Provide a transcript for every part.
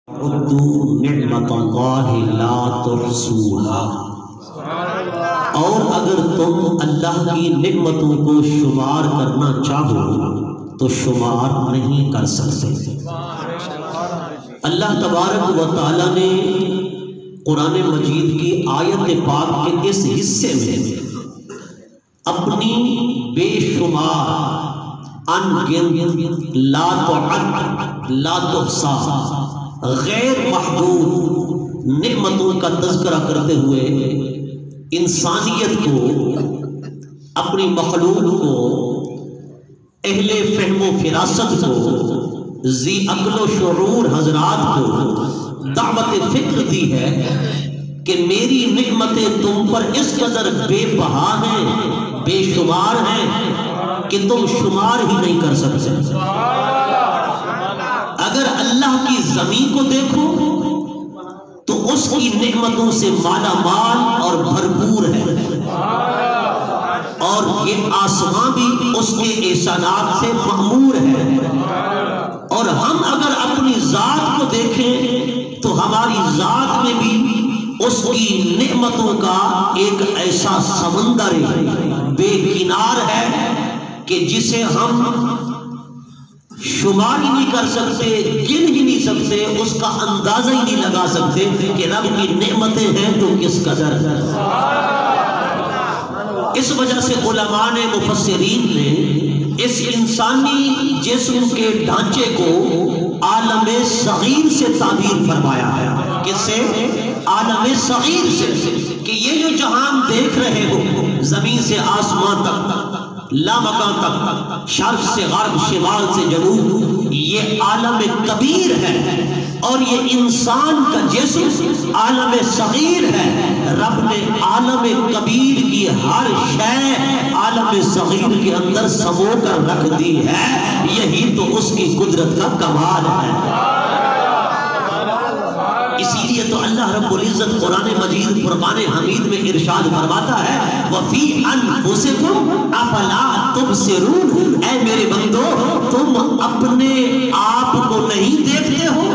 نعمت اللہ لا تحصوها، اور اگر تم اللہ کی نعمتوں کو شمار کرنا چاہو تو شمار نہیں کر سکتے۔ اللہ تبارک و تعالی نے قرآن مجید کی آیت پاک کے اس حصے میں اپنی بے شمار انگنت لا تعد لا تحصى غیر محدود نعمتوں کا تذکرہ کرتے ہوئے انسانیت کو، اپنی مخلوق کو، اہل فہم و فراست کو، ذی عقل و شعور حضرات کو دعوت فکر دی ہے کہ میری نعمتیں تم پر اس قدر بے بہا ہیں، بے شمار ہیں کہ تم شمار ہی نہیں کر سکتے۔ اگر اللہ کی زمین کو دیکھو تو اس کی نعمتوں سے مالا مال اور بھرپور ہے، اور یہ آسمان بھی اس کے احسانات سے معمور ہے۔ اور ہم اگر اپنی ذات کو دیکھیں تو ہماری ذات میں بھی اس کی نعمتوں کا ایک ایسا سمندر بے کنار ہے کہ جسے ہم شمار ہی نہیں کر سکتے، گن ہی نہیں سکتے، اس کا اندازہ ہی نہیں لگا سکتے کہ رب کی نعمتیں ہیں تو کس قدر۔ اس وجہ سے علماء نے، مفسرین نے اس انسانی جسم کے ڈھانچے کو عالم صغیر سے تعبیر فرمایا ہے۔ کس سے؟ عالم صغیر سے، کہ یہ جو جہان دیکھ رہے ہو، زمین سے آسمان تک، لامکان تک، شرق سے غرب، شمال سے جنوب، یہ عالم کبیر ہے، اور یہ انسان کا جسم عالم صغیر ہے۔ رب نے عالم کبیر کی ہر شے عالم صغیر کے اندر سمو کر رکھ دی ہے، یہی تو اس کی قدرت کا کمال ہے۔ اسی لیے تو اللہ رب العزت قرآن مجید فرقان حمید میں ارشاد فرماتا ہے وَفِي أَنفُسِكُمْ أَفَلَا تُبْصِرُونَ، اے میرے بندو تم اپنے آپ کو نہیں دیکھتے ہو۔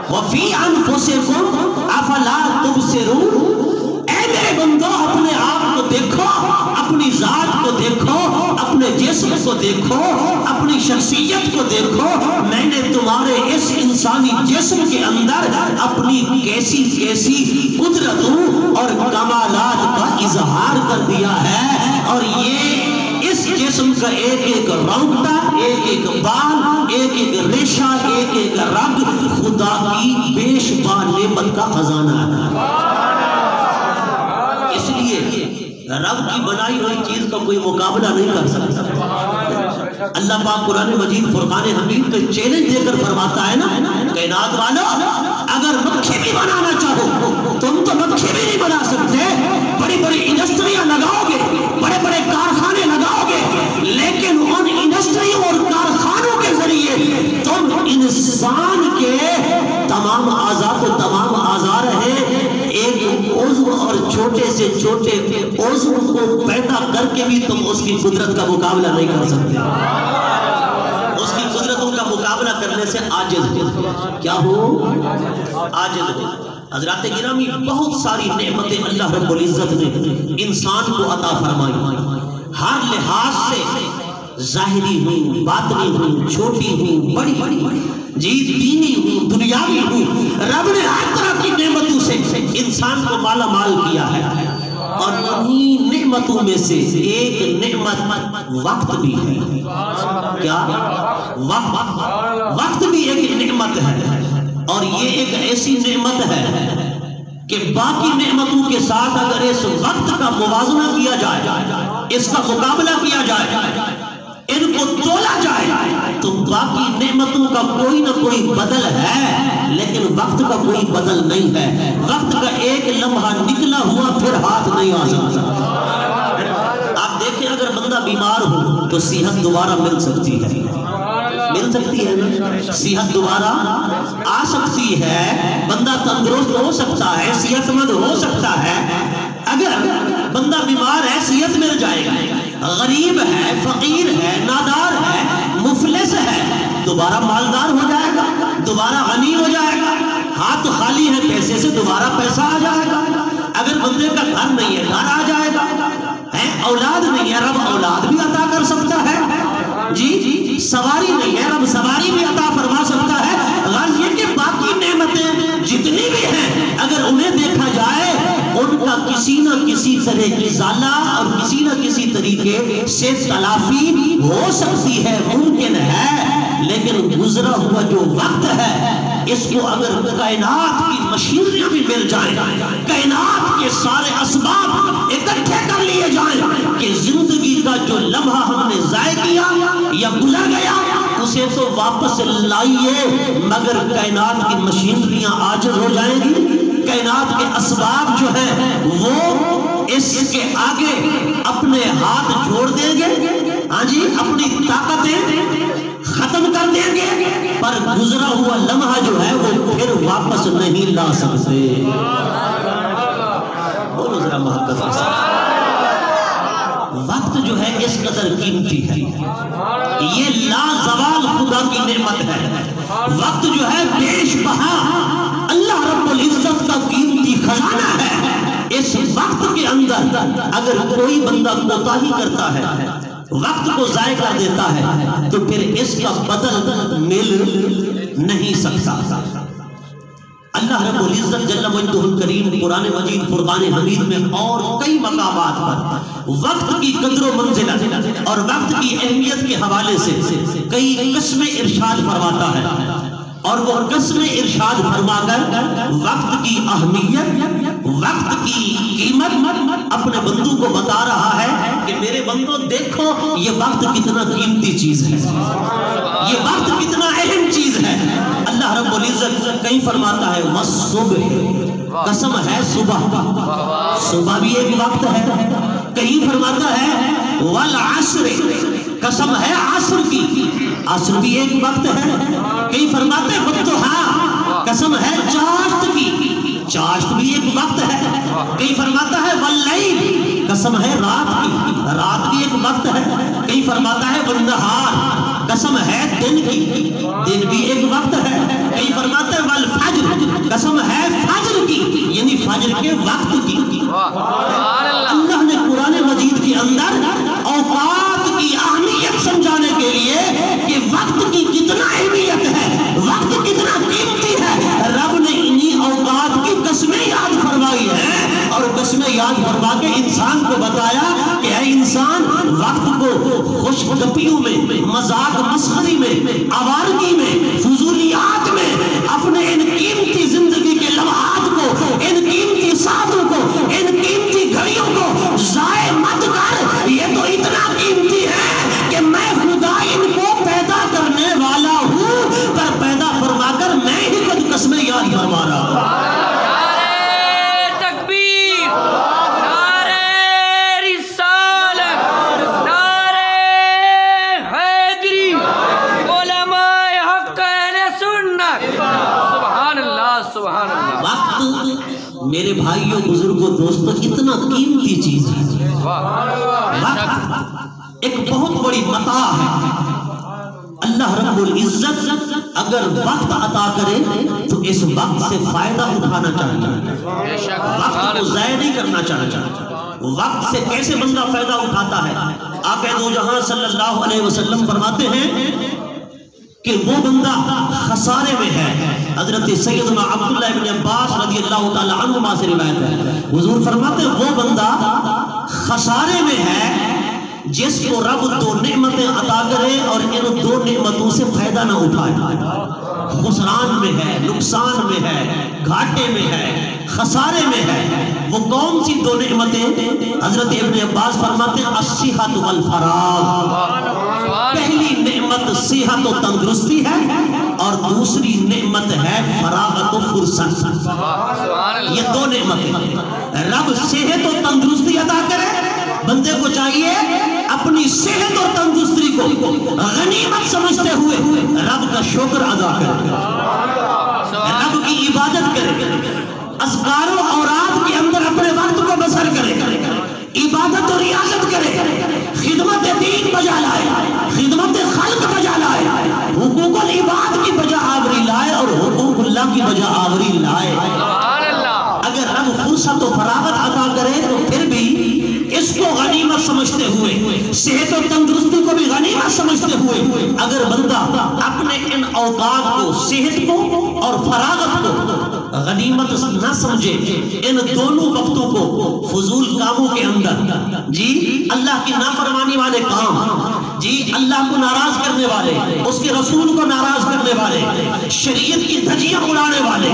وَفِي أَنفُسِكُمْ أَفَلَا تُبْصِرُونَ، اے میرے بندو اپنے آپ کو دیکھو، اپنی ذات کو دیکھو، اپنے جسم کو دیکھو، اپنی شخصیت کو دیکھو۔ میں نے تمہارے اس انسانی جسم کے اندر اپنی کیسی کیسی قدرتوں اور کمالات کا اظہار کر دیا ہے، اور یہ اس جسم کا ایک ایک رونقٹہ، ایک ایک بال، ایک ایک ریشہ، ایک ایک رگ خدا کی بے شمار نعمت کا خزانہ ہے۔ اس لیے رب کی بنائی ہوئی چیز کا کوئی مقابلہ نہیں کر سکتا۔ اللہ پاک قرآن مجید فرقان حمید کا چیلنج دے کر فرماتا ہے نا، کائنات والا اگر مکھی بھی بنانا چاہو تم تو مکھی بھی نہیں بنا سکتے۔ بڑی بڑی انڈسٹریاں لگاؤ گے، بڑے بڑے کارخانے لگاؤ گے، لیکن ان انڈسٹریوں اور کارخانوں کے ذریعے تم انسان کے تمام اعضاء کو، تمام اعضاء رہے ایک عضو اور چھوٹے سے چھوٹے عضو کو پیدا کر کے بھی تم اس کی قدرت کا مقابلہ نہیں کر سکتے۔ اس کی قدرتوں کا مقابلہ کرنے سے عاجز ہو۔ کیا ہو؟ عاجز ہو۔ حضرات گرامی، بہت ساری نعمتیں اللہ رب العزت نے انسان کو عطا فرمائی، ہر لحاظ سے، ظاہری ہوں، باطنی ہوں، چھوٹی ہوں، بڑی بڑی، جی دینی ہوں، دنیاوی ہوں، رب نے ہر طرح کی نعمتوں سے انسان کو مالا مال کیا ہے۔ اور انہی نعمتوں میں سے ایک نعمت وقت بھی ہے۔ کیا؟ وقت بھی ایک نعمت ہے، اور یہ ایک ایسی نعمت ہے کہ باقی نعمتوں کے ساتھ اگر اس وقت کا موازنہ کیا جائے، اس کا مقابلہ کیا جائے، ان کو تولا جائے، تو باقی نعمتوں کا کوئی نہ کوئی بدل ہے، لیکن وقت کا کوئی بدل نہیں ہے۔ وقت کا ایک لمحہ نکلا ہوا پھر ہاتھ نہیں آ سکتا۔ آپ دیکھیں اگر بندہ بیمار ہو تو صحت دوبارہ مل سکتی ہے، مل سکتی ہے نا، صحت دوبارہ آ سکتی ہے، بندہ تندرست ہو سکتا ہے، صحت مند ہو سکتا ہے۔ اگر بندہ بیمار ہے صحت مل جائے گا، غریب ہے، فقیر ہے، نادار ہے، مفلس ہے، دوبارہ مالدار ہو جائے گا۔ دوبارہ غنی ہو جائے گا، ہاتھ خالی ہے پیسے سے دوبارہ پیسہ آ جائے گا، اگر بندے کا گھر نہیں ہے گھر آ جائے گا، اولاد نہیں ہے رب اولاد بھی عطا کر سکتا ہے، جی سواری نہیں ہے رب سواری بھی عطا فرما سکتا ہے۔ غرض یہ کہ باقی نعمتیں جتنی بھی ہیں اگر انہیں دیکھا جائے ان کا کسی نہ کسی طرح کی ازالہ اور کسی نہ کسی طریقے سے تلافی ہو سکتی ہے، ممکن ہے، لیکن گزرا ہوا جو وقت ہے اس کو اگر کائنات کی مشینری بھی مل جائیں، کائنات کے سارے اسباب اکٹھے کر لیے جائیں کہ زندگی کا جو لمحہ ہم نے ضائع کیا یا گزر گیا اسے تو واپس لائیے، مگر کائنات کی مشینریاں عاجز ہو جائیں گی، کائنات کے اسباب جو ہیں وہ اس کے آگے اپنے ہاتھ چھوڑ دیں گے، ہاں جی اپنی طاقتیں ختم کر دیں گے، پر گزرا ہوا لمحہ جو ہے وہ پھر واپس نہیں لا سکتے۔ بولو ذرا محبت کے ساتھ۔ وقت جو ہے اس قدر قیمتی ہے، یہ لا زوال خدا کی نعمت ہے، وقت جو ہے بیش بہا اللہ رب العزت کا قیمتی خزانہ ہے۔ اس وقت کے اندر اگر کوئی بندہ کوتاہی کرتا ہے، وقت کو ضائع کر دیتا ہے تو پھر اس کا بدل مل نہیں سکتا۔ اللہ رب العزت جل مجدہ الکریم قرآن مجید فرقان حمید میں اور کئی مقامات پر وقت کی قدر و منزلت اور وقت کی اہمیت کے حوالے سے کئی قسمیں ارشاد فرماتا ہے، اور وہ قسم ارشاد فرما کر وقت کی اہمیت، وقت کی قیمت اپنے بندوں کو بتا رہا ہے کہ میرے بندوں دیکھو یہ وقت کتنا قیمتی چیز ہے، یہ وقت کتنا اہم چیز ہے۔ اللہ رب العزت کہیں فرماتا ہے والصبح، قسم ہے صبح، صبح بھی ایک وقت ہے، کہیں فرماتا ہے والعصر، قسم ہے عصر کی، عصر بھی ایک وقت ہے، کہیں فرماتے ہیں والضحیٰ، قسم ہے چاشت کی، چاشت بھی ایک وقت ہے، کہیں فرماتا ہے واللیل، قسم ہے رات کی، رات بھی ایک وقت ہے، کہیں فرماتا ہے والنہار، قسم ہے دن کی، دن بھی ایک وقت ہے، کہیں فرماتا ہے والفجر، قسم ہے فجر کی، یعنی فجر کے وقت کی۔ اللہ نے قرآن مجید کے اندر اوقات کی اہمیت سمجھانے کے لیے کہ وقت کی کتنا اہمیت ہے، وقت کتنا قیمتی ہے، رب نے انہی اوقات کی قسمیں یاد فرمائی ہیں، اور قسمیں یاد فرما کے انسان کو بتایا کہ اے انسان وقت کو خوش گپیوں میں، مذاق مسخری میں، آوارگی میں، فضولیات میں اپنے ان قیمتی زندگی کے لمحات کو، ان قیمتی ساعتوں کو، ان قیمتی گھڑیوں کو ضائع مت کر، یہ تو اتنا قیمتی ہے کہ میں خدا ان کو پیدا کرنے والا ہوں، پر پیدا فرما کر میں ہی خود قسمیں یاد فرما رہا ہوں۔ میرے بھائیوں بزرگوں دوستوں اتنا قیمتی چیز ہے، وقت ایک بہت بڑی متاع ہے۔ اللہ رب العزت اگر وقت عطا کرے تو اس وقت سے فائدہ اٹھانا چاہیے، وقت کو ضائع نہیں کرنا چاہیے۔ وقت سے کیسے بندہ فائدہ اٹھاتا ہے؟ آقا دو جہاں صلی اللہ علیہ وسلم فرماتے ہیں کہ وہ بندہ خسارے میں ہے۔ حضرت سیدنا عبداللہ ابن عباس رضی اللہ تعالی عنہما سے روایت ہے، حضور فرماتے ہیں وہ بندہ خسارے میں ہے جس کو رب دو نعمتیں عطا کرے اور ان دو نعمتوں سے فائدہ نہ اٹھائے، خسران میں ہے، نقصان میں ہے، گھاٹے میں ہے، خسارے میں ہے۔ وہ کون سی دو نعمتیں؟ حضرت ابن عباس فرماتے ہیں الصحت والفراغ، پہلی نعمت صحت و تندرستی ہے اور دوسری نعمت ہے فراغت و فرصت۔ یہ دو نعمتیں رب صحت و تندرستی عطا کرے، بندے کو چاہیے اپنی صحت اور تندرستی کو غنیمت سمجھتے ہوئے رب کا شکر ادا کرے، رب کی عبادت کرے، اذکار و اوراد کے اندر اپنے وقت کو بسر کرے، عبادت و ریاضت کرے، خدمت دین بجا لائے، خدمت خلق بجا لائے، حقوق العباد کی بجا آوری لائے اور اللہ کی بجا آوری لائے۔ اگر رب فرصت و فراغت عطا کرے تو پھر بھی اس کو غنیمت سمجھتے ہوئے، صحت و تندرستی کو بھی غنیمت سمجھتے ہوئے اگر بندہ اپنے ان اوقات کو، صحت کو اور فراغت کو غنیمت نہ سمجھے، ان دونوں وقتوں کو فضول کاموں کے اندر، جی اللہ کی نافرمانی والے کام، جی اللہ کو ناراض کرنے والے، اس کے رسول کو ناراض کرنے والے، شریعت کی دھجیاں اڑانے والے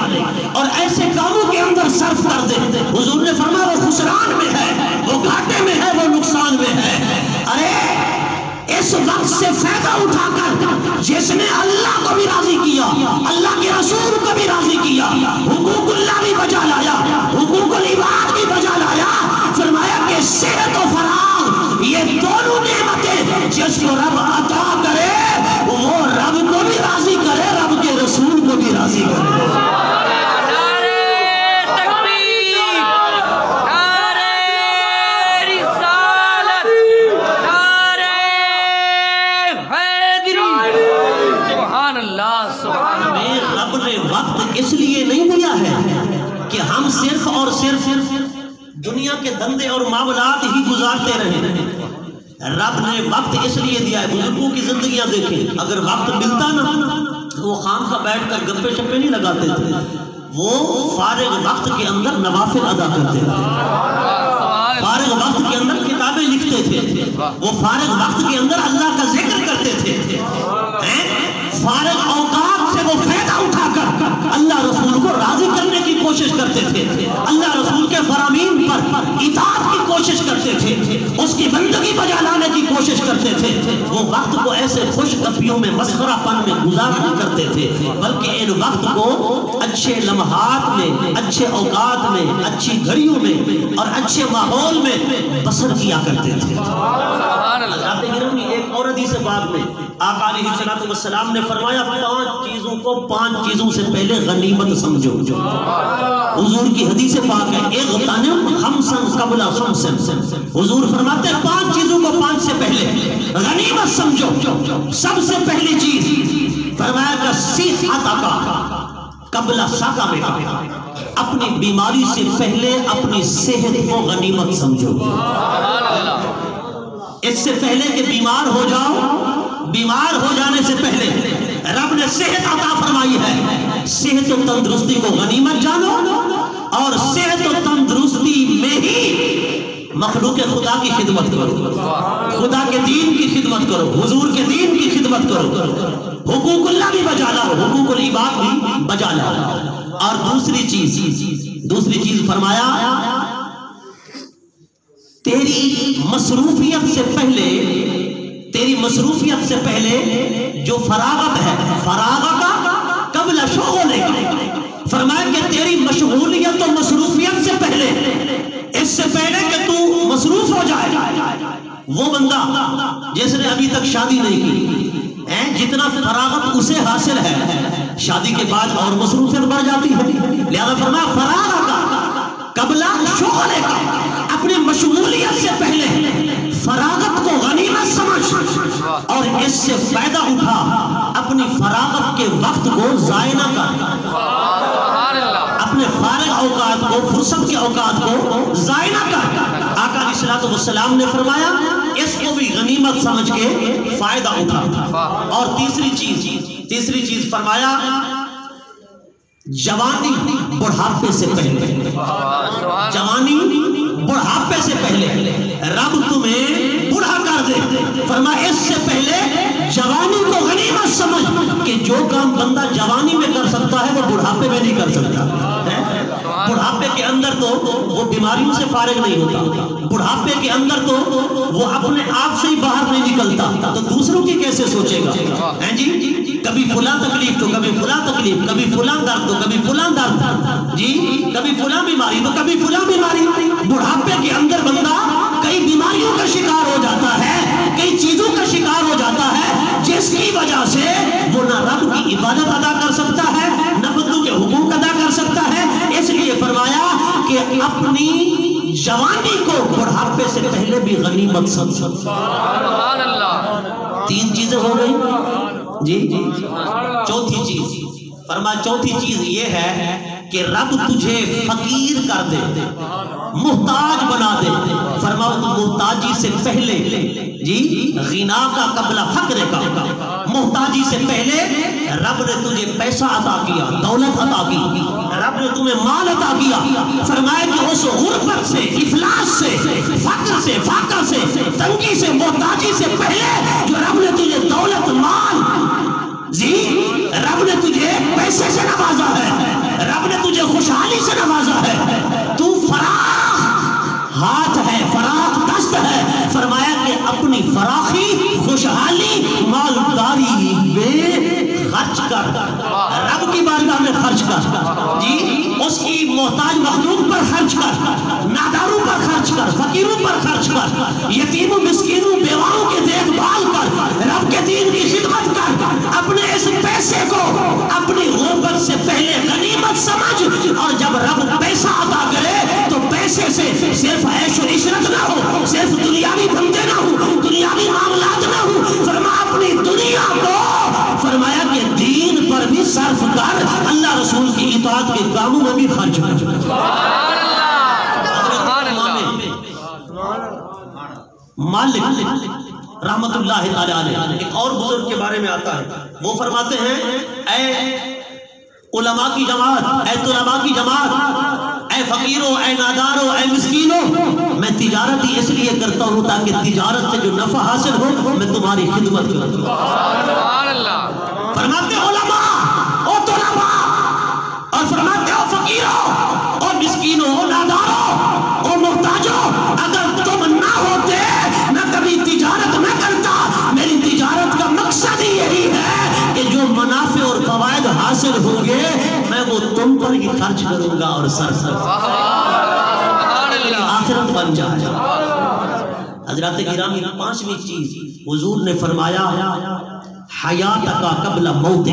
اور ایسے کاموں کے اندر صرف کر دے، حضور نے فرمایا وہ خسران میں ہے، وہ گھاٹے میں ہے، وہ نقصان میں ہے۔ ارے اس وقت سے فائدہ اٹھا کر جس نے اللہ کو بھی راضی کیا، اللہ کے رسول کو بھی راضی کیا، حقوق اللہ بھی بجا لایا، حقوق العباد بھی بجا لایا، فرمایا کہ صحت و فراغ یہ دونوں نعمتیں جس کو رب عطا کرے وہ رب کو بھی راضی کرے، رب کے رسول کو بھی راضی کرے۔ اس لیے نہیں دیا ہے کہ ہم صرف اور صرف دنیا کے دھندے اور معاملات ہی گزارتے رہیں۔ رب نے وقت اس لیے دیا ہے، بزرگوں کی زندگیاں دیکھیں، اگر وقت ملتا نا وہ خام کا بیٹھ کر گپے شپے نہیں لگاتے تھے، وہ فارغ وقت کے اندر نوافل ادا کرتے تھے، فارغ وقت کے اندر کتابیں لکھتے تھے، وہ فارغ وقت کے اندر اللہ کا ذکر کرتے تھے، فارغ اوقات سے وہ فائدہ اٹھا کر اللہ رسول کو راضی کرنے کی کوشش کرتے تھے، اللہ رسول کے فرامین پر اطاعت کی کوشش کرتے تھے، اس کی بندگی بجا لانے کی کوشش کرتے تھے۔ وہ وقت کو ایسے خوش گپیوں میں، مسخرہ پن میں گزار نہیں کرتے تھے، بلکہ ان وقت کو اچھے لمحات میں، اچھے اوقات میں، اچھی گھڑیوں میں اور اچھے ماحول میں بسر کیا کرتے تھے۔ ایک اور حدیث پاک میں آقا علیہ السلام نے فرمایا 5 چیزوں کو 5 چیزوں سے پہلے غنیمت سمجھو۔ حضور کی حدیث پاک ہے اغتنم خمسا قبل خمس، حضور فرماتے ہیں 5 چیزوں کو 5 سے پہلے غنیمت سمجھو۔ سب سے پہلی چیز فرمایا کہ صحتک قبل سقمک، اپنی بیماری سے پہلے اپنی صحت کو غنیمت سمجھو۔ اس سے پہلے کہ بیمار ہو جاؤ، بیمار ہو جانے سے پہلے رب نے صحت عطا فرمائی ہے، صحت و تندرستی کو غنیمت جانو اور صحت و تندرستی میں ہی مخلوق خدا کی خدمت کرو، خدا کے دین کی خدمت کرو، حضور کے دین کی خدمت کرو، حقوق اللہ بھی بجا لاؤ، حقوق العباد بھی بجا لاؤ۔ اور دوسری چیز فرمایا تیری مصروفیت سے پہلے جو فراغت ہے، فراغت قبل شغلک، فرمایا کہ تیری مشغولیت و مصروفیت سے پہلے، اس سے پہلے کہ تو مصروف ہو جائے، وہ بندہ جس نے ابھی تک شادی نہیں کی، جتنا فراغت اسے حاصل ہے شادی کے بعد اور مصروفیت بڑھ جاتی ہے، لہذا فرمایا فراغت قبل شغلک، اپنی مشغولیت سے پہلے فراغت کو غنیمت سمجھ اور اس سے فائدہ اٹھا، اپنی فراغت کے وقت کو ضائع نہ کر، اپنے فارغ اوقات کو، فرصت کے اوقات کو ضائع نہ کر۔ آقا علیہ السلام نے فرمایا اس کو بھی غنیمت سمجھ کے فائدہ اٹھا۔ اور تیسری چیز فرمایا جوانی بڑھاپے سے پہلے، جوانی بڑھاپے سے پہلے رب تمہیں بڑھا کر دے، فرمایا اس سے پہلے جوانی کو غنیمت سمجھ کہ جو کام بندہ جوانی میں کر سکتا ہے وہ بڑھاپے میں نہیں کر سکتا۔ بڑھاپے کے اندر تو وہ بیماریوں سے فارغ نہیں ہوتا، بڑھاپے کے اندر تو وہ اپنے آپ سے ہی باہر نہیں نکلتا، تو دوسروں کی کیسے سوچے گا؟ جی کبھی فلاں تکلیف تو کبھی فلاں تکلیف، کبھی فلاں درد تو کبھی فلاں درد، جی کبھی فلاں بیماری تو کبھی فلاں بیماری۔ بڑھاپے کے اندر بندہ کئی بیماریوں کا شکار ہو جاتا ہے، کئی چیزوں کا شکار ہو جاتا ہے، جس کی وجہ سے وہ نہ رب کی عبادت ادا کر سکتا ہے، نہ بندوں کے حقوق ادا کر سکتا ہے۔ اس لیے فرمایا کہ اپنی جوانی کو بڑھاپے سے پہلے بھی غنیمت سمجھ۔ سبحان اللہ۔ 3 چیزیں ہو گئی جی۔ چوتھی چیز فرمایا چوتھی چیز یہ ہے کہ رب تجھے فقیر کر دے، محتاج بنا دے۔ فرمایا تو محتاجی سے پہلے جی غنا کا قبل فقر کا، محتاجی سے پہلے رب نے تجھے پیسہ عطا کیا، دولت عطا کی، رب نے تمہیں مال عطا کیا۔ فرمایا کہ اس غربت سے، افلاس سے، فقر سے، فاقہ سے، تنگی سے، محتاجی سے پہلے جو رب نے تجھے دولت، مال جی رب نے تجھے پیسے سے نوازا ہے، رب نے تجھے خوشحالی سے نوازا ہے، تو فراخ ہاتھ ہے، فراخ دست ہے۔ فرمایا کہ اپنی فراخی، خوشحالی، مالداری میں خرچ کر، رب کی بارگاہ میں خرچ کر جی، اس کی محتاج مخلوق پر خرچ کر، ناداروں پر خرچ کر، فقیروں پر خرچ کر، یتیموں، مسکینوں، بیواؤں کے دیکھ بھال کر، رب کے دین کی خدمت کر۔ اپنے اس پیسے کو اپنی غربت سے پہلے غنیمت سمجھ، اور جب رب پیسہ عطا کرے تو پیسے سے صرف عیش و عشرت نہ ہو، صرف دنیاوی دھندے نہ ہو، دنیاوی معاملات نہ ہو۔ فرمایا اپنی دنیا کو، فرمایا کہ دین پر بھی صرف کر، اللہ رسول کی اطاعت کے کاموں میں بھی خرچ کر۔ مالک رحمت اللہ تعالی علیہ ایک اور بزرگ کے بارے میں آتا ہے، وہ فرماتے ہیں اے علماء کی جماعت، اے طلباء کی جماعت، اے فقیروں، اے ناداروں، اے مسکینوں، میں تجارت ہی اس لیے کرتا ہوں تاکہ تجارت سے جو نفع حاصل ہو میں تمہاری خدمت کروں۔ فرماتے علماء او طلباء، اور فرماتے ہو فقیروں اور مسکینوں، او ناداروں، او محتاجوں، اگر تم نہ ہوتے میں کبھی تجارت نہ کرتا۔ میری تجارت کا مقصد ہی یہی ہے کہ جو منافع اور فوائد حاصل ہوں گے میں وہ تم پر ہی خرچ کروں گا اور صرف آخرت بن جائے۔ حضرات گرامی، پانچویں چیز حضور نے فرمایا حیات کا قبل موت،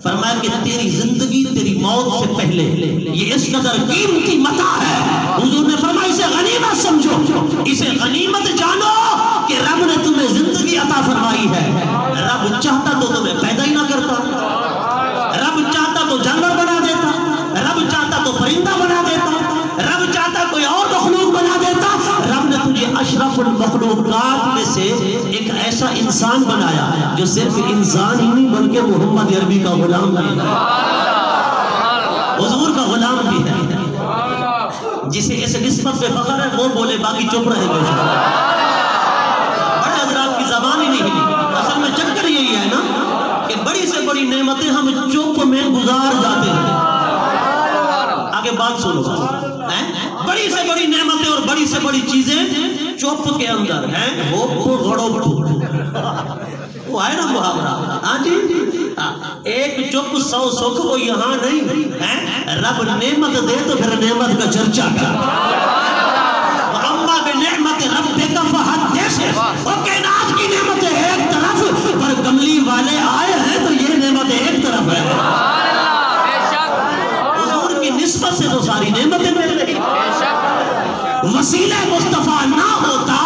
فرمایا کہ تیری زندگی تیری موت سے پہلے، یہ اس قدر قیمتی متاع ہے۔ حضور نے فرمایا اسے غنیمت سمجھو، اسے غنیمت جانو کہ رب نے تمہیں زندگی عطا فرمائی ہے۔ رب چاہتا تو تمہیں پیدا ہی نہ کرتا، رب چاہتا تو جانور بنا دیتا، رب چاہتا تو پرندہ بنا دیتا، رب چاہتا کوئی اور مخلوق بنا دیتا۔ رب نے تجھے اشرف المخلوقات میں سے ایک ایسا انسان بنایا جو صرف انسان ہی نہیں بلکہ محمد عربی کا غلام بھی ہے، حضور کا غلام بھی ہے۔ جسے اس نسبت پہ فخر ہے وہ بولے، باقی چپ رہے گا۔ بڑے حضرات کی زبان ہی نہیں ہلی۔ اصل میں چکر یہی ہے نا کہ بڑی سے بڑی نعمتیں ہم چپ میں گزار جاتے ہیں۔ آگے بات سنو، بڑی سے بڑی نعمتیں اور بڑی سے بڑی چیزیں چپ کے اندر ہیں، وہ غڑو وہ ہے نا محاورہ، ہاں جی، ایک چپ سو سکھ، وہ یہاں نہیں ہے۔ رب نعمت دے تو پھر نعمت کا چرچا کر، وَأَمَّا بِنِعْمَتِ رَبِّكَ فَحَدِّثْ۔ وہ کائنات کی نعمتیں ایک طرف، پر کملی والے آئے ہیں تو یہ نعمت ایک طرف ہے۔ حضور کی نسبت سے تو ساری نعمتیں مل رہی، وسیلہ مصطفیٰ نہ ہوتا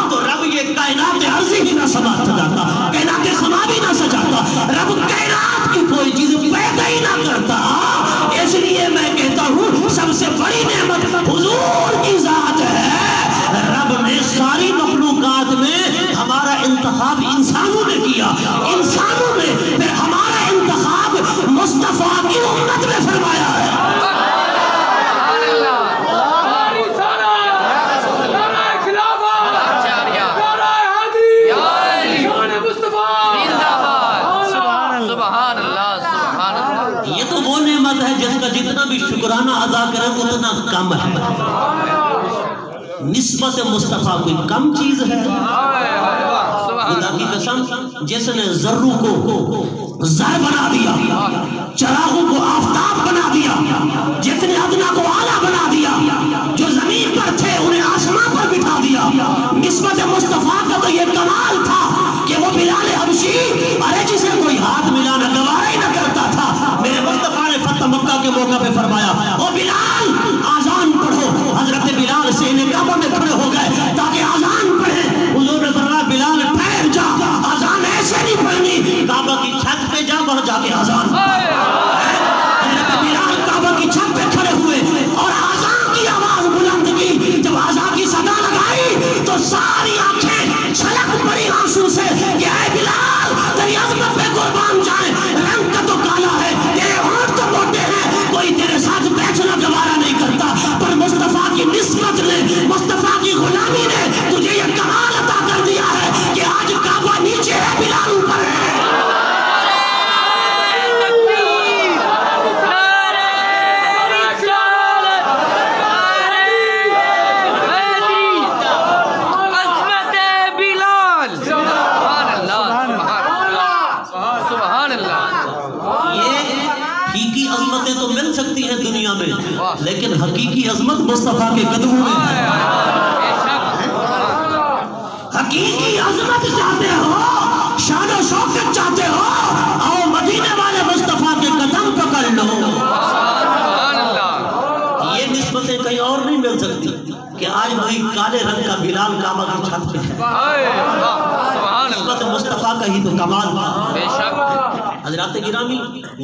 تو رب یہ کائنات عرضی ہی نہ سجاتا، کائنات سما بھی نہ سجاتا، رب کائنات کی کوئی چیز پیدا ہی نہ کرتا۔ اس لیے میں کہتا ہوں سب سے بڑی نعمت حضور کی ذات ہے۔ رب نے ساری مخلوقات میں ہمارا انتخاب انسانوں نے کیا، انسانوں نے پھر ہمارا انتخاب مصطفیٰ کی امت میں فرمایا ہے۔ یہ تو وہ نعمت ہے جس کا جتنا بھی شکرانہ ادا کریں اتنا کم ہے۔ نسبت مصطفیٰ کوئی کم چیز ہے؟ خدا کی قسم، جس نے ذروں کو زر بنا دیا، چراغوں کو آفتاب بنا دیا، جس نے ادنا کو اعلیٰ بنا دیا، جو زمین پر تھے انہیں آسمان پر بٹھا دیا۔ نسبت مصطفیٰ کا تو یہ کمال تھا کہ وہ بلال حبشی، ارے جسے کوئی ہاتھ ملانا گوارا ہی نہ کرتا تھا، میرے مصطفیٰ نے فتح مکہ کے موقع پہ فرمایا او بلال آذان پڑھو۔ حضرت بلال سینے کعبہ میں کھڑے ہو گئے تاکہ آذان پڑھیں۔ حضور نے فرمایا بلال ٹھہر جا، آذان ایسے نہیں پڑھنی، کعبہ کی چھت پہ جا، وہاں جا کے آذان حقیقی عظمتیں تو مل سکتی ہیں دنیا میں، لیکن حقیقی عظمت مصطفیٰ کے قدموں میں ہے۔ حقیقی عظمت چاہتے ہو، شان و شوکت چاہتے ہو، آؤ مدینے والے مصطفیٰ کے قدم پکڑ لو۔ یہ نسبتیں کہیں اور نہیں مل سکتی کہ آج وہی کالے رنگ کا بلال کعبہ کی چھت پہ ہے۔ نسبت مصطفیٰ کا ہی تو کمال تھا۔ حضرات گرامی،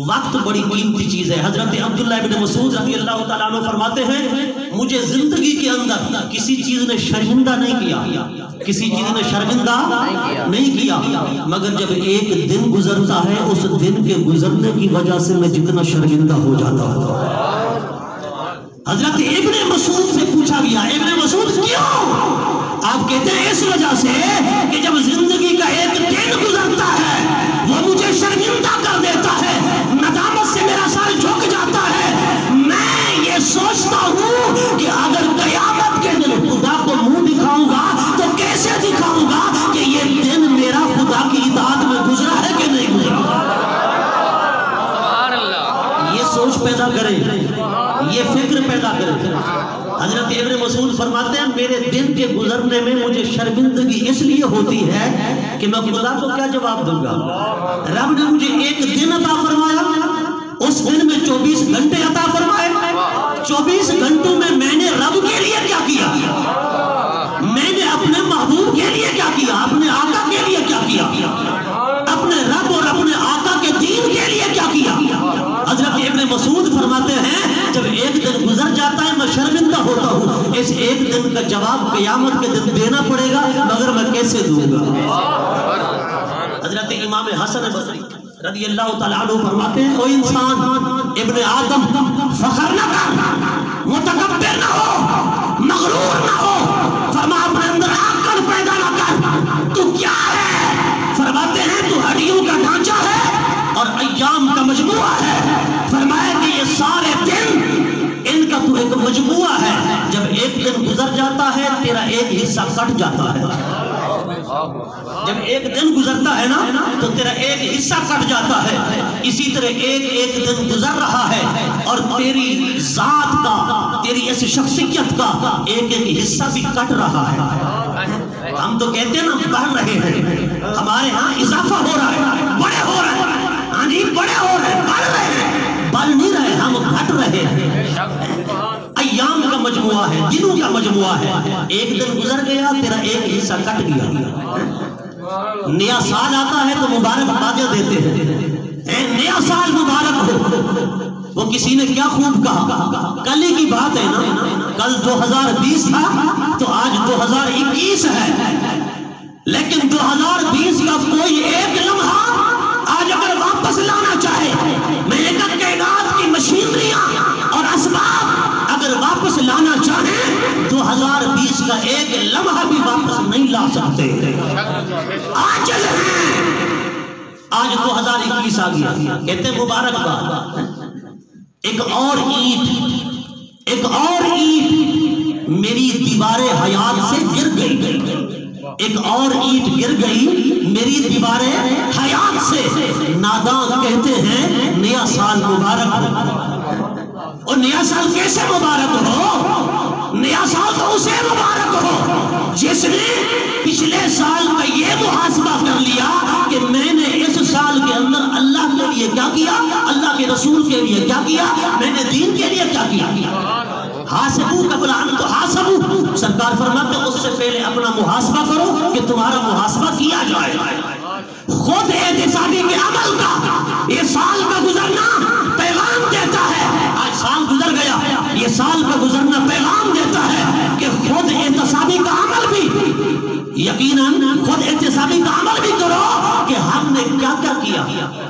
وقت بڑی قیمتی چیز ہے۔ حضرت عبداللہ ابن مسعود رضی اللہ تعالیٰ عنہ فرماتے ہیں مجھے زندگی کے اندر کسی چیز نے شرمندہ نہیں کیا، کسی چیز نے شرمندہ نہیں کیا، مگر جب ایک دن گزرتا ہے اس دن کے گزرنے کی وجہ سے میں جتنا شرمندہ ہو جاتا ہوں۔ حضرت ابن مسعود سے پوچھا گیا ابن مسعود کیوں؟ آپ کہتے ہیں اس وجہ سے کہ جب زندگی کا ایک دن گزرتا ہے وہ مجھے شرمندہ کر دیتا ہے، ندامت سے میرا سر جھک جاتا ہے۔ میں یہ سوچتا ہوں کہ اگر قیامت کے دن خدا کو منہ دکھاؤں گا تو کیسے دکھاؤں گا کہ یہ دن میرا خدا کی اطاعت میں گزرا ہے کہ نہیں گزرا۔ یہ سوچ پیدا کریں، یہ فکر پیدا کریں۔ حضرت ابن مسعود فرماتے ہیں میرے دن کے گزرنے میں مجھے شرمندگی اس لیے ہوتی ہے کہ میں خدا کو کیا جواب دوں گا۔ رب نے مجھے ایک دن عطا فرمایا، اس دن میں 24 گھنٹے عطا فرمائے، 24 گھنٹوں میں نے رب کے لیے کیا کیا، میں نے اپنے محبوب کے لیے کیا کیا، اپنے آقا کے لیے کیا کیا، اپنے رب اور اپنے آقا کے دین کے لیے کیا کیا۔ حضرت ابن مسعود فرماتے ہیں جب ایک دن گزر جاتا ہے میں شرمندہ ہوتا ہوں، اس ایک دن کا جواب قیامت کے دن دینا پڑے گا، مگر میں کیسے دوں گا۔ حضرت امام حسن بصری رضی اللہ تعالیٰ عنہ فرماتے ہیں او انسان ابن آدم فخر نہ کر، متکبر نہ ہو، مغرور نہ ہو، فرما اپنے اندر آکڑ پیدا نہ کر۔ تو کیا ہے؟ فرماتے ہیں تو ہڈیوں کا ڈھانچہ ہے اور ایام کا مجموعہ ہے۔ فرمایا کہ یہ سارے دن ان کا تو ایک مجموعہ ہے، جب ایک دن گزر جاتا ہے تیرا ایک حصہ کٹ جاتا ہے۔ جب ایک دن گزرتا ہے نا تو تیرا ایک حصہ کٹ جاتا ہے، اسی طرح ایک دن گزر رہا ہے اور تیری ذات کا، تیری اس شخصیت کا ایک حصہ بھی کٹ رہا ہے۔ ہم تو کہتے ہیں نا بڑھ رہے ہیں، ہمارے ہاں اضافہ ہو رہا ہے، بڑے ہو رہے ہیں، ہاں جی بڑے ہو رہے ہیں، بڑھ رہے ہیں، بڑھ نہیں رہے، ہم گھٹ رہے ہیں۔ ایام کا مجموعہ ہے، دنوں کا مجموعہ ہے، ایک دن گزر گیا تیرا ایک حصہ کٹ گیا۔ نیا سال آتا ہے تو مبارک بادیں دیتے ہیں، نیا سال مبارک ہو۔ وہ کسی نے کیا خوب کہا، کل ہی کی بات ہے نا، کل 2020 تھا تو آج 2021 ہے، لیکن 2020 کا کوئی ایک لمحہ آج اگر واپس لانا چاہے، ملکت کائنات کی مشینریاں اور اسباب اگر واپس لانا چاہیں 2020 کا ایک لمحہ بھی واپس نہیں لا سکتے۔ آجل ہیں، آج 2021 آ گیا، کہتے ہیں مبارکباد۔ ایک اور اینٹ میری دیوار حیات سے گر گئی، ایک اور اینٹ گر گئی میری دیوار حیات سے۔ ناداں کہتے ہیں نیا سال مبارک ہو، اور نیا سال کیسے مبارک ہو؟ نیا سال تو اسے مبارک ہو جس نے پچھلے سال کا یہ محاسبہ کر لیا کہ میں نے اس سال کے اندر اللہ کے لیے کیا کیا، اللہ کے رسول کے لیے کیا کیا، میں نے دین کے لیے کیا کیا۔ حاسبو قبل ان تحاسبو، سرکار فرماتے ہیں اس سے پہلے اپنا محاسبہ کرو کہ تمہارا محاسبہ کیا جائے۔ خود احتسابی کے عمل کا یہ سال کا گزرنا پیغام دیتا ہے، آج سال گزر گیا، یہ سال کا گزرنا پیغام دیتا ہے کہ خود احتسابی کا عمل بھی، یقیناً خود احتسابی کا عمل بھی کرو کہ ہم نے کیا کیا کیا،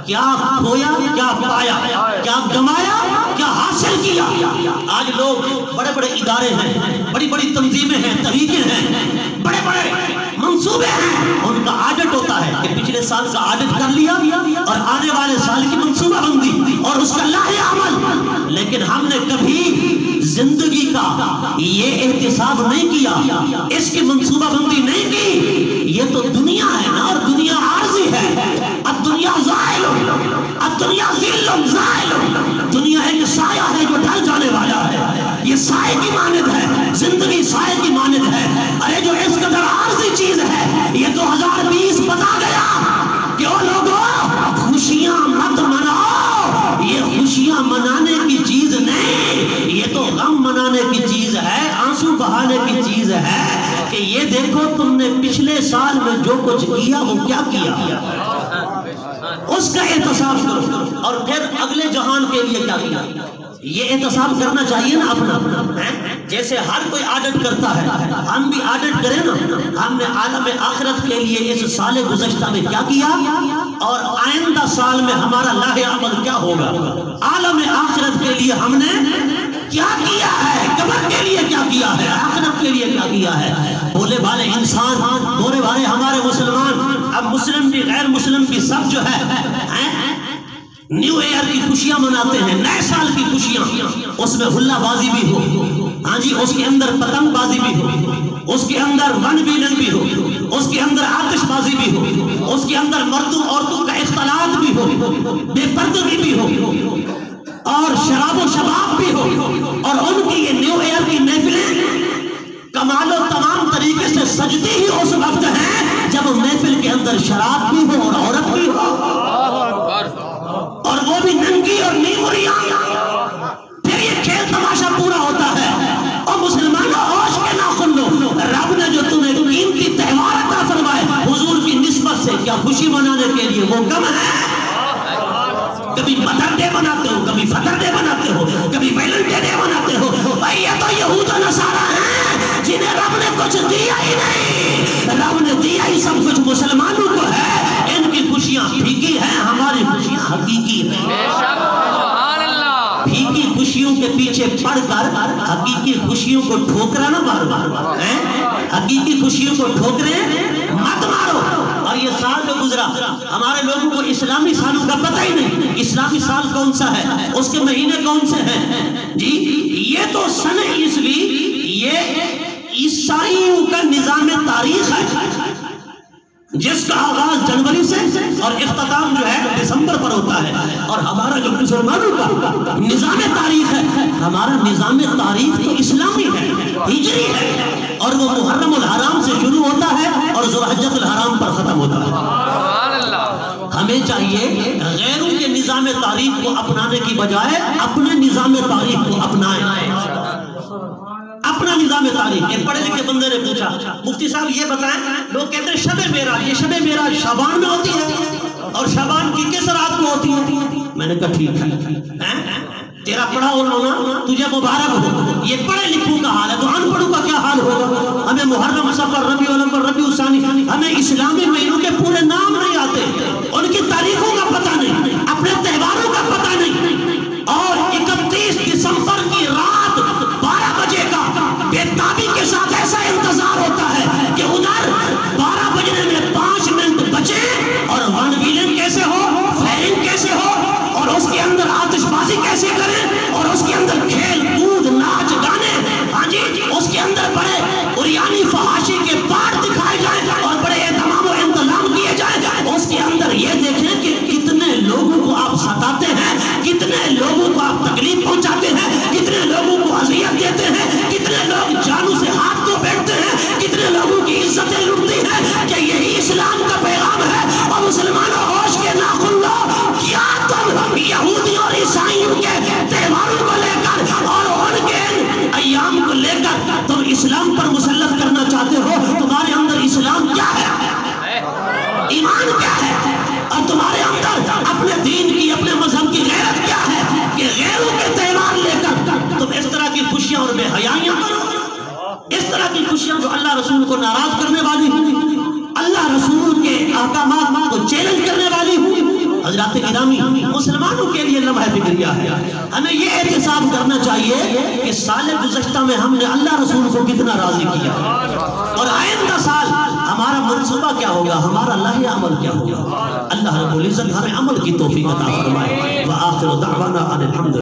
کیا کھویا، کیا پایا، کیا گمایا، کیا حاصل کیا۔ آج لوگ بڑے بڑے ادارے ہیں، بڑی بڑی تنظیمیں ہیں، تحریکیں ہیں، بڑے بڑے منصوبے ہیں، ان کا آڈٹ ہوتا ہے کہ پچھلے سال کا آڈٹ کر لیا اور آنے والے سال کی منصوبہ بندی اور اس کا لاہ عمل، لیکن ہم نے کبھی زندگی کا یہ احتساب نہیں کیا، اس کی منصوبہ بندی نہیں کی۔ یہ تو دنیا ہے نا، اور دنیا عارضی ہے، اب دنیا زائل، اب دنیا ذل، دنیا ایک سایہ ہے جو ڈھل جانے والا ہے، یہ سائے کی مانند ہے، زندگی سائے کی مانند ہے۔ ارے جو اس قدر عارضی چیز ہے، یہ 2020 بتا گیا کہ او لوگوں خوشیاں مت مناؤ، یہ خوشیاں منانے کی چیز نہیں، یہ تو غم منانے کی چیز ہے، آنسو بہانے کی چیز ہے کہ یہ دیکھو تم نے پچھلے سال میں جو کچھ کیا وہ کیا کیا، اس کا احتساب کرو، اور پھر اگلے جہان کے لیے کیا کیا، یہ احتساب کرنا چاہیے نا اپنا۔ جیسے ہر کوئی آڈٹ کرتا ہے، ہم بھی آڈٹ کریں نا، ہم نے عالم آخرت کے لیے اس سال گزشتہ میں کیا کیا اور آئندہ سال میں ہمارا لاہ عمل کیا ہوگا، عالم آخرت کے لیے ہم نے کیا کیا ہے، قبر کے لیے کیا کیا ہے، آخرت کے لیے کیا کیا ہے۔ بولے والے انسان، بولے والے ہمارے مسلمان، اب مسلم بھی غیر مسلم بھی سب جو ہے نیو ایئر کی خوشیاں مناتے ہیں، نئے سال کی خوشیاں، اس میں ہلا بازی بھی ہو، ہاں جی، اس کے اندر پتنگ بازی بھی ہو، اس کے اندر ون ویلن بھی ہو، اس کے اندر آتش بازی بھی ہو، اس کے اندر مردوں عورتوں کا اختلاط بھی ہو، بے پردگی بھی ہو، اور شراب و شباب بھی ہو، اور ان کی یہ نیو ایئر کی محفلیں کمال و تمام طریقے سے سجتی ہی اس وقت ہے جب محفل کے اندر شراب بھی ہو اور عورت بھی ہو، اور وہ بھی ننگی اور نیمریاں، پھر یہ کھیل تماشا پورا ہوتا ہے۔ اور مسلمانوں ہوش کے ناخن لو، رب نے جو تمہیں قیمتی تہوار عطا فرمائے حضور کی نسبت سے کیا خوشی منانے کے لیے وہ کم ہے؟ کبھی مدر ڈے مناتے ہو، کبھی فادر ڈے مناتے ہو، کبھی ویلنٹائن ڈے مناتے ہو، بھائی یہ تو یہود و نصارہ ہیں جنہیں رب نے کچھ دیا ہی نہیں، رب نے دیا ہی سب کچھ مسلمانوں کو ہے، ان کی خوشیاں پھیکی ہیں، ہماری خوشیاں حقیقی ہیں۔ پھیکی خوشیوں کے پیچھے پڑھ کر حقیقی خوشیوں کو ٹھوکرا نہ بار بار، حقیقی خوشیوں کو ٹھوکرے مت مارو۔ اور یہ سال جو گزرا ہمارے لوگوں کو اسلامی سالوں کا پتہ ہی نہیں، اسلامی سال کون سا ہے، اس کے مہینے کون سے ہیں جی، یہ تو سن عیسوی، یہ عیسائیوں کا نظام تاریخ ہے جس کا آغاز جنوری سے اور اختتام جو ہے دسمبر پر ہوتا ہے، اور ہمارا جو مسلمانوں کا نظام تاریخ ہے، ہمارا نظام تاریخ تو اسلامی ہے، ہجری ہے، اور وہ محرم الحرام سے شروع ہوتا ہے اور ذوالحجۃ الحرام پر ختم ہوتا ہے۔ ہمیں چاہیے غیروں کے نظام تاریخ کو اپنانے کی بجائے اپنے نظام تاریخ کو اپنائیں، اپنا نظام تاریخ۔ ایک پڑھے لکھے بندے نے پوچھا مفتی صاحب یہ بتائیں، لوگ کہتے ہیں شب معراج، یہ شب معراج شعبان میں ہوتی ہے اور شعبان کی کس رات کو ہوتی ہے؟ میں نے کہا ٹھیک ہے، تیرا پڑھا ہونا تجھے مبارک ہو، یہ پڑھے لکھوں کا حال ہے، تو ان پڑھوں کا کیا حال ہوگا؟ ہمیں محرم، صفر، ربیع الاول، ربیع الثانی، ہمیں اسلامی مہینوں کے پورے نام نہیں آتے، ان کی تاریخوں کا پتہ نہیں، اپنے تہواروں کا پتہ نہیں، اور 31 دسمبر کی رات 12 بجے کا بےتابی کے ساتھ ایسا انتظار ہوتا ہے کہ ادھر 12 بجنے میں 5 منٹ بچے اور ون ویلن کیسے ہو، فائرنگ کیسے ہو، اور اس کے اندر آتش بازی کیسے کریں، اور اس کے اندر کھیل کود ناچ گانے، ہاں جی، اس کے اندر بڑے عریانی فحاشی کے پارٹ دکھائے جائیں اور بڑے اہتمام و انتظام کیے جائیں۔ اس کے اندر یہ دیکھیں کہ کتنے لوگوں کو آپ ستاتے ہیں، کتنے لوگوں کو آپ تکلیف پہنچاتے ہیں، کتنے لوگوں کو اذیت دیتے ہیں، کتنے لوگ جانوں سے ہاتھ دھو بیٹھتے ہیں، کتنے لوگوں کی عزتیں لٹتی ہیں، کہ یہی اسلام کا پیغام ہے۔ اور مسلمانوں ہوش کے ناخن لو، کیا تم یہودیوں اور عیسائیوں کے تہواروں کو لے کر اور ان کے ایام کو لے کر تم اسلام پر مسلط کرنا چاہتے ہو؟ تمہارے اندر اسلام کیا ہے، ایمان کیا ہے، اور تمہارے اندر اپنے دین کی، اپنے مذہب کی غیرت کیا ہے کہ غیروں کے تہوار لے کر تم اس طرح کی خوشیاں اور بے حیائیاں کرو، اس طرح کی خوشیاں جو اللہ رسول کو ناراض کرنے والی ہوں، اللہ رسول کے احکامات کو چیلنج کرنے والی ہوں۔ حضرات گرامی، مسلمانوں کے لیے لمحہ فکریہ ہے، ہمیں یہ احتساب کرنا چاہیے کہ سال گزشتہ میں ہم نے اللہ رسول کو کتنا راضی کیا، اور آئندہ سال ہمارا منصوبہ کیا ہوگا، ہمارا لاہ عمل کیا ہوگا۔ اللہ رب العزت ہمیں عمل کی توفیق عطا فرمائے۔ وآخر دعوانا ان الحمد